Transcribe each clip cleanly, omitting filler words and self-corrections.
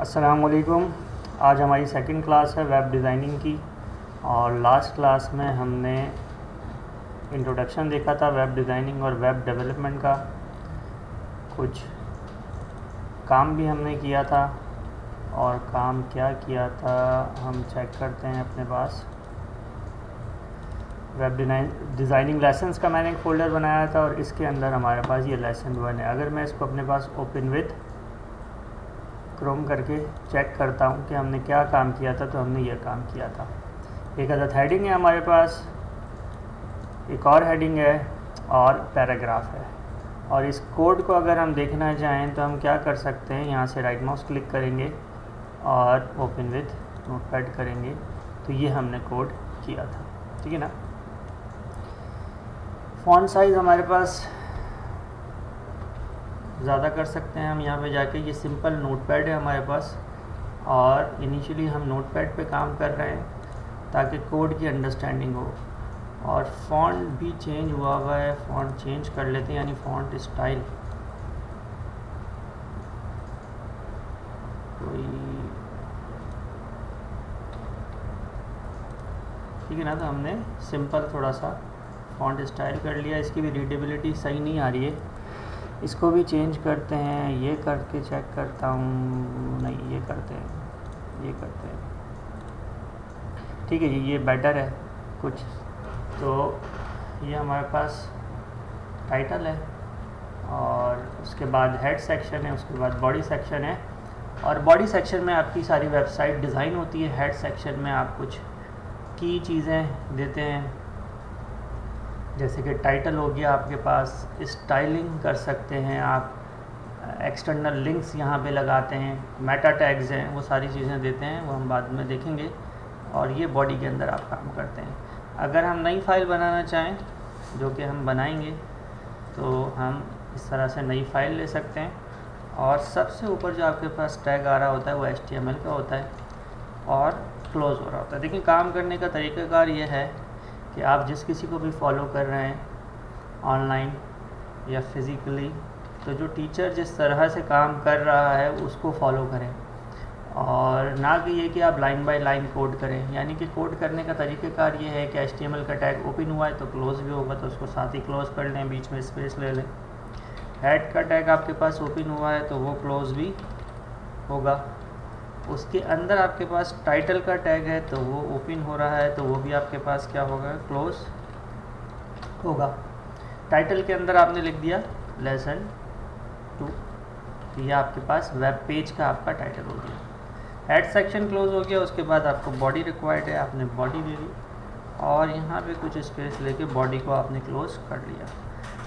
अस्सलामुअलैकुम। आज हमारी सेकंड क्लास है वेब डिज़ाइनिंग की, और लास्ट क्लास में हमने इंट्रोडक्शन देखा था वेब डिज़ाइनिंग और वेब डेवलपमेंट का। कुछ काम भी हमने किया था, और काम क्या किया था हम चेक करते हैं अपने पास। वेब डिज़ाइनिंग लेसन्स का मैंने एक फ़ोल्डर बनाया था, और इसके अंदर हमारे पास ये लेसन 1 है। अगर मैं इसको अपने पास ओपन विद क्रोम करके चेक करता हूँ कि हमने क्या काम किया था, तो हमने ये काम किया था। एक अदद हेडिंग है हमारे पास, एक और हेडिंग है, और पैराग्राफ है। और इस कोड को अगर हम देखना चाहें तो हम क्या कर सकते हैं, यहाँ से राइट माउस क्लिक करेंगे और ओपन विद नोटपैड करेंगे, तो ये हमने कोड किया था। ठीक है ना। फ़ॉन्ट साइज़ हमारे पास ज़्यादा कर सकते हैं हम यहाँ पे जाके। ये सिंपल नोटपैड है हमारे पास, और इनिशियली हम नोटपैड पे काम कर रहे हैं ताकि कोड की अंडरस्टैंडिंग हो। और फ़ॉन्ट भी चेंज हुआ है, फ़ॉन्ट चेंज कर लेते हैं, यानी फ़ॉन्ट स्टाइल कोई ठीक है ना। तो हमने सिंपल थोड़ा सा फ़ॉन्ट स्टाइल कर लिया। इसकी भी रीडेबिलिटी सही नहीं आ रही है, इसको भी चेंज करते हैं। ये करके चेक करता हूँ, नहीं ये करते हैं, ये करते हैं। ठीक है जी, ये बेटर है कुछ। तो ये हमारे पास टाइटल है, और उसके बाद हेड सेक्शन है, उसके बाद बॉडी सेक्शन है। और बॉडी सेक्शन में आपकी सारी वेबसाइट डिज़ाइन होती है। हेड सेक्शन में आप कुछ की चीज़ें देते हैं, जैसे कि टाइटल हो गया आपके पास, स्टाइलिंग कर सकते हैं आप, एक्सटर्नल लिंक्स यहाँ पे लगाते हैं, मेटा टैग्स हैं, वो सारी चीज़ें देते हैं, वो हम बाद में देखेंगे। और ये बॉडी के अंदर आप काम करते हैं। अगर हम नई फाइल बनाना चाहें, जो कि हम बनाएंगे, तो हम इस तरह से नई फाइल ले सकते हैं। और सबसे ऊपर जो आपके पास टैग आ रहा होता है वो HTML का होता है, और क्लोज़ हो रहा होता है। देखिए, काम करने का तरीक़ाकार ये है कि आप जिस किसी को भी फॉलो कर रहे हैं ऑनलाइन या फिज़िकली, तो जो टीचर जिस तरह से काम कर रहा है उसको फॉलो करें, और ना कि ये कि आप लाइन बाय लाइन कोड करें। यानी कि कोड करने का तरीक़ाकार ये है कि HTML का टैग ओपन हुआ है तो क्लोज़ भी होगा, तो उसको साथ ही क्लोज़ कर लें, बीच में स्पेस ले लें। हेड का टैग आपके पास ओपन हुआ है तो वो क्लोज़ भी होगा। उसके अंदर आपके पास टाइटल का टैग है तो वो ओपन हो रहा है, तो वो भी आपके पास क्या होगा, क्लोज़ होगा। टाइटल के अंदर आपने लिख दिया लेसन 2, ये आपके पास वेब पेज का आपका टाइटल हो गया। हेड सेक्शन क्लोज़ हो गया। उसके बाद आपको बॉडी रिक्वायर्ड है, आपने बॉडी ले ली, और यहाँ पे कुछ स्पेस लेके बॉडी को आपने क्लोज़ कर लिया।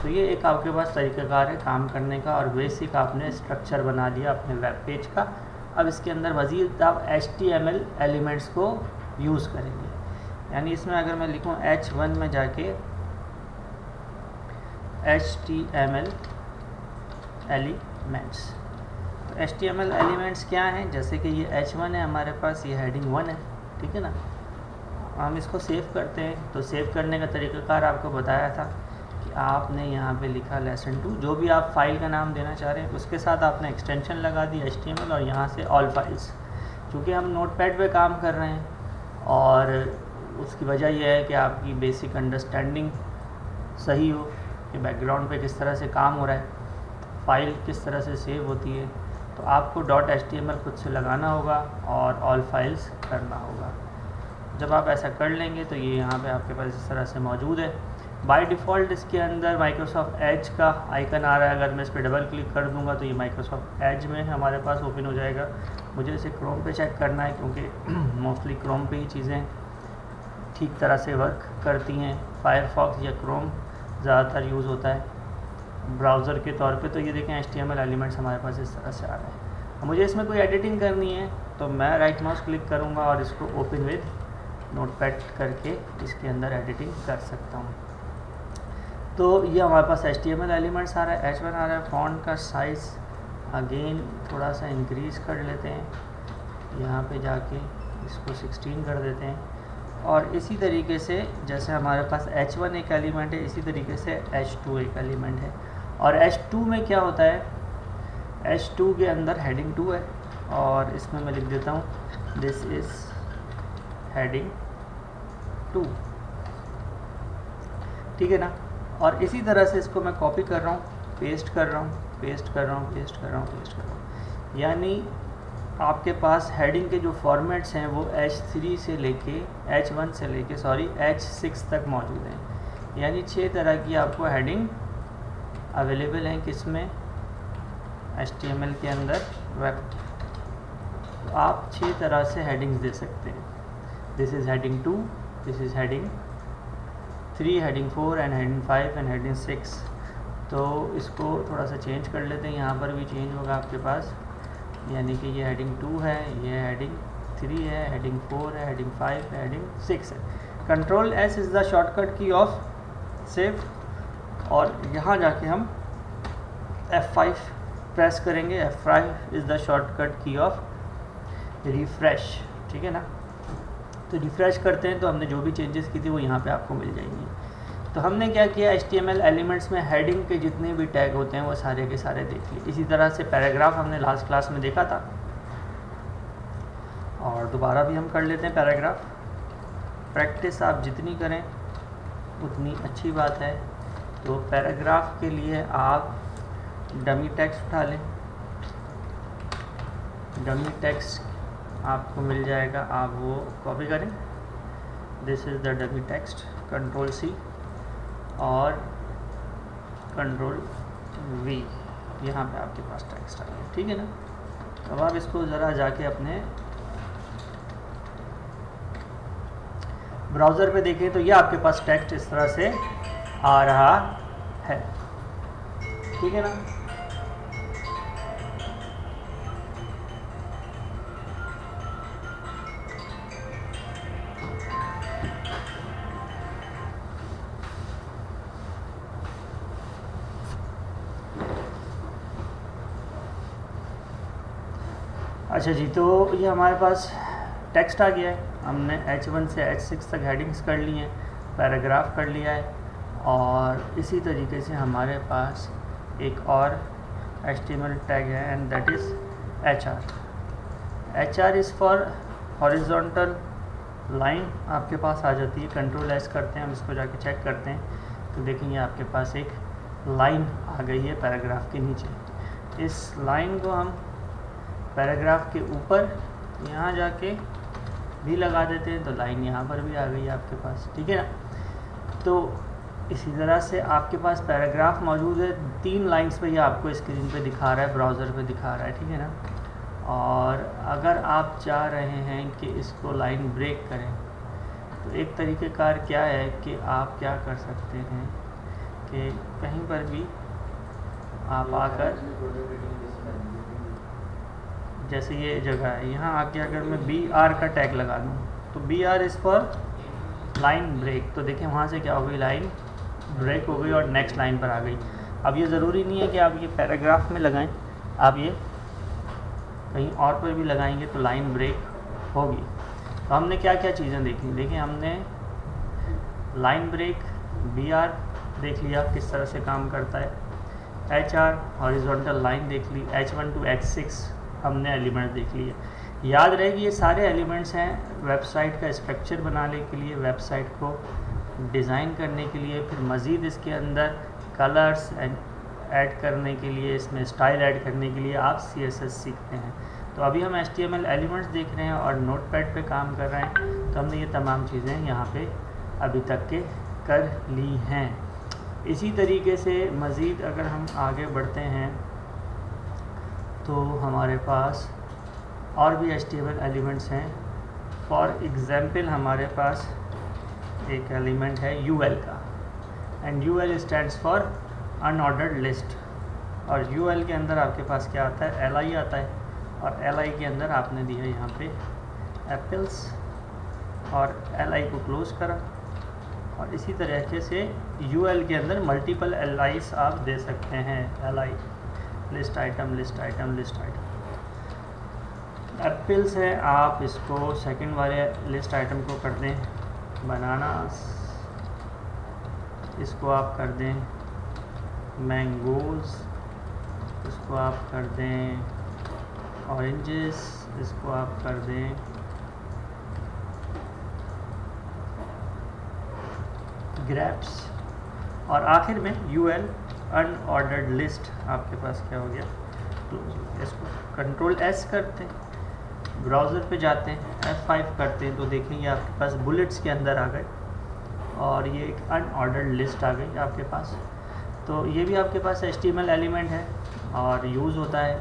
तो ये एक आपके पास तरीक़ाकार है काम करने का, और बेसिक आपने स्ट्रक्चर बना लिया अपने वेब पेज का। अब इसके अंदर मज़ीद आप HTML एलिमेंट्स को यूज़ करेंगे। यानी इसमें अगर मैं लिखूँ H1 में जाके HTML एलिमेंट्स, तो HTML एलिमेंट्स क्या हैं, जैसे कि ये H1 है हमारे पास, ये हेडिंग 1 है। ठीक है ना। हम इसको सेव करते हैं, तो सेव करने का तरीक़ाकार आपको बताया था कि आपने यहाँ पे लिखा लेसन 2, जो भी आप फाइल का नाम देना चाह रहे हैं उसके साथ आपने एक्सटेंशन लगा दी HTML, और यहाँ से ऑल फाइल्स। क्योंकि हम नोटपैड पे काम कर रहे हैं, और उसकी वजह यह है कि आपकी बेसिक अंडरस्टैंडिंग सही हो कि बैकग्राउंड पे किस तरह से काम हो रहा है, फ़ाइल किस तरह से सेव होती है। तो आपको .html खुद से लगाना होगा और ऑल फाइल्स करना होगा। जब आप ऐसा कर लेंगे तो ये यहाँ पे आपके पास इस तरह से मौजूद है। बाय डिफ़ॉल्ट इसके अंदर माइक्रोसॉफ्ट एज का आइकन आ रहा है। अगर मैं इस पर डबल क्लिक कर दूंगा तो ये माइक्रोसॉफ्ट एज में हमारे पास ओपन हो जाएगा। मुझे इसे क्रोम पे चेक करना है, क्योंकि मोस्टली क्रोम पे ही चीज़ें ठीक तरह से वर्क करती हैं। फायरफॉक्स या क्रोम ज़्यादातर यूज़ होता है ब्राउज़र के तौर पे। तो ये देखें HTML एलिमेंट्स हमारे पास इस तरह से आ रहे हैं। मुझे इसमें कोई एडिटिंग करनी है तो मैं राइट माउस क्लिक करूँगा और इसको ओपन विद नोटपैड करके इसके अंदर एडिटिंग कर सकता हूँ। तो ये हमारे पास HTML एलिमेंट्स आ रहा है, H1 आ रहा है। फ़ॉन्ट का साइज़ अगेन थोड़ा सा इंक्रीज़ कर लेते हैं, यहाँ पे जाके इसको 16 कर देते हैं। और इसी तरीके से जैसे हमारे पास H1 एक एलिमेंट है, इसी तरीके से H2 एक एलिमेंट है। और H2 में क्या होता है, H2 के अंदर हेडिंग 2 है, और इसमें मैं लिख देता हूँ दिस इज़ हेडिंग 2, ठीक है ना। और इसी तरह से इसको मैं कॉपी कर रहा हूँ, पेस्ट कर रहा हूँ, पेस्ट कर रहा हूँ, पेस्ट कर रहा हूँ, पेस्ट कर रहा हूँ। यानी आपके पास हेडिंग के जो फॉर्मेट्स हैं वो H3 से लेके H1 से लेके H6 तक मौजूद हैं। यानी 6 तरह की आपको हेडिंग अवेलेबल हैं किसमें, HTML के अंदर, वेब। तो आप 6 तरह से हेडिंग्स दे सकते हैं। This is heading 2, this is heading 3, heading 4 and heading 5 and heading 6। तो इसको थोड़ा सा चेंज कर लेते हैं, यहाँ पर भी चेंज होगा आपके पास। यानी कि ये हेडिंग 2 है, ये हेडिंग 3 है, हेडिंग 4 है, हेडिंग 5 है, हेडिंग 6 है। Control S is the shortcut की ऑफ सेव, और यहाँ जाके हम F5 प्रेस करेंगे। F5 इज़ द शॉर्टकट की ऑफ रिफ़्रेश, ठीक है ना। तो रिफ़्रेश करते हैं तो हमने जो भी चेंजेस की थी वो यहाँ पे आपको मिल जाएंगी। तो हमने क्या किया, HTML एलिमेंट्स में हेडिंग के जितने भी टैग होते हैं वो सारे के सारे देख लिए। इसी तरह से पैराग्राफ हमने लास्ट क्लास में देखा था, और दोबारा भी हम कर लेते हैं पैराग्राफ। प्रैक्टिस आप जितनी करें उतनी अच्छी बात है। तो पैराग्राफ के लिए आप डमी टेक्स्ट उठा लें, डमी टेक्स्ट आपको मिल जाएगा, आप वो कॉपी करें। This is the dummy text, control C और कंट्रोल V, यहाँ पे आपके पास टेक्स्ट आ गया, ठीक है ना। अब आप इसको ज़रा जाके अपने ब्राउज़र पे देखें तो ये आपके पास टेक्स्ट इस तरह से आ रहा है, ठीक है ना। अच्छा जी, तो ये हमारे पास टेक्स्ट आ गया है। हमने H1 से H6 तक हेडिंग्स कर ली हैं, पैराग्राफ कर लिया है, और इसी तरीके से हमारे पास एक और HTML टैग है and that is HR। HR is for horizontal line आपके पास आ जाती है। कंट्रोल S करते हैं, हम इसको जाके चेक करते हैं तो देखेंगे आपके पास एक लाइन आ गई है पैराग्राफ के नीचे। इस लाइन को हम पैराग्राफ के ऊपर यहाँ जाके भी लगा देते हैं तो लाइन यहाँ पर भी आ गई आपके पास, ठीक है ना। तो इसी तरह से आपके पास पैराग्राफ मौजूद है, 3 लाइंस पे ये आपको स्क्रीन पे दिखा रहा है, ब्राउज़र पे दिखा रहा है, ठीक है ना। और अगर आप चाह रहे हैं कि इसको लाइन ब्रेक करें तो एक तरीक़ेकार क्या है कि आप क्या कर सकते हैं कि कहीं पर भी आप आकर, जैसे ये जगह है, यहाँ आके अगर मैं BR का टैग लगा दूँ तो BR is for line break. तो देखें वहाँ से क्या हो गई, लाइन ब्रेक हो गई और नेक्स्ट लाइन पर आ गई। अब ये ज़रूरी नहीं है कि आप ये पैराग्राफ में लगाएं, आप ये कहीं और पर भी लगाएंगे तो लाइन ब्रेक होगी। तो हमने क्या क्या चीज़ें देखी, देखिए हमने लाइन ब्रेक, BR देख लिया किस तरह से काम करता है, HR हॉरिजॉन्टल लाइन देख ली, H1 to H6 हमने एलिमेंट देख लिए। याद रहे कि ये सारे एलिमेंट्स हैं वेबसाइट का स्ट्रक्चर बनाने के लिए, वेबसाइट को डिज़ाइन करने के लिए, फिर मज़ीद इसके अंदर कलर्स ऐड करने के लिए, इसमें स्टाइल ऐड करने के लिए आप CSS सीखते हैं। तो अभी हम HTML एलिमेंट्स देख रहे हैं और नोटपैड पे काम कर रहे हैं, तो हमने ये तमाम चीज़ें यहाँ पे अभी तक के कर ली हैं। इसी तरीके से मज़ीद अगर हम आगे बढ़ते हैं तो हमारे पास और भी HTML एलिमेंट्स हैं। फॉर एग्ज़ाम्पल हमारे पास एक एलिमेंट है UL का, and UL stands for unordered list. और UL के अंदर आपके पास क्या आता है, LI आता है, और LI के अंदर आपने दिया यहाँ पे एप्पल्स, और LI को क्लोज़ करा। और इसी तरीके से UL के अंदर मल्टीपल LIs आप दे सकते हैं, LI list item, list item, list item. Apples है, आप इसको सेकंड वाले लिस्ट आइटम को कर दें बनानास, इसको आप कर दें मैंगोज़, इसको आप कर दें ऑरेंजेस, इसको आप कर दें ग्रेप्स, और आखिर में यूएल अनऑर्डर्ड लिस्ट आपके पास क्या हो गया, क्लोज हो गया। इसको कंट्रोल एस करते हैं, ब्राउज़र पे जाते हैं, F5 करते हैं, तो देखेंगे आपके पास बुलेट्स के अंदर आ गए और ये एक अनऑर्डर्ड लिस्ट आ गई आपके पास। तो ये भी आपके पास HTML एलिमेंट है और यूज़ होता है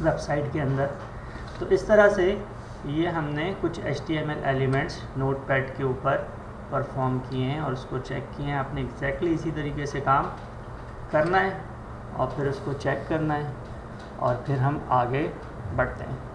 वेबसाइट के अंदर। तो इस तरह से ये हमने कुछ HTML एलिमेंट्स नोटपैड के ऊपर परफॉर्म किए हैं और उसको चेक किए हैं। आपने एग्जैक्टली इसी तरीके से काम करना है और फिर उसको चेक करना है और फिर हम आगे बढ़ते हैं।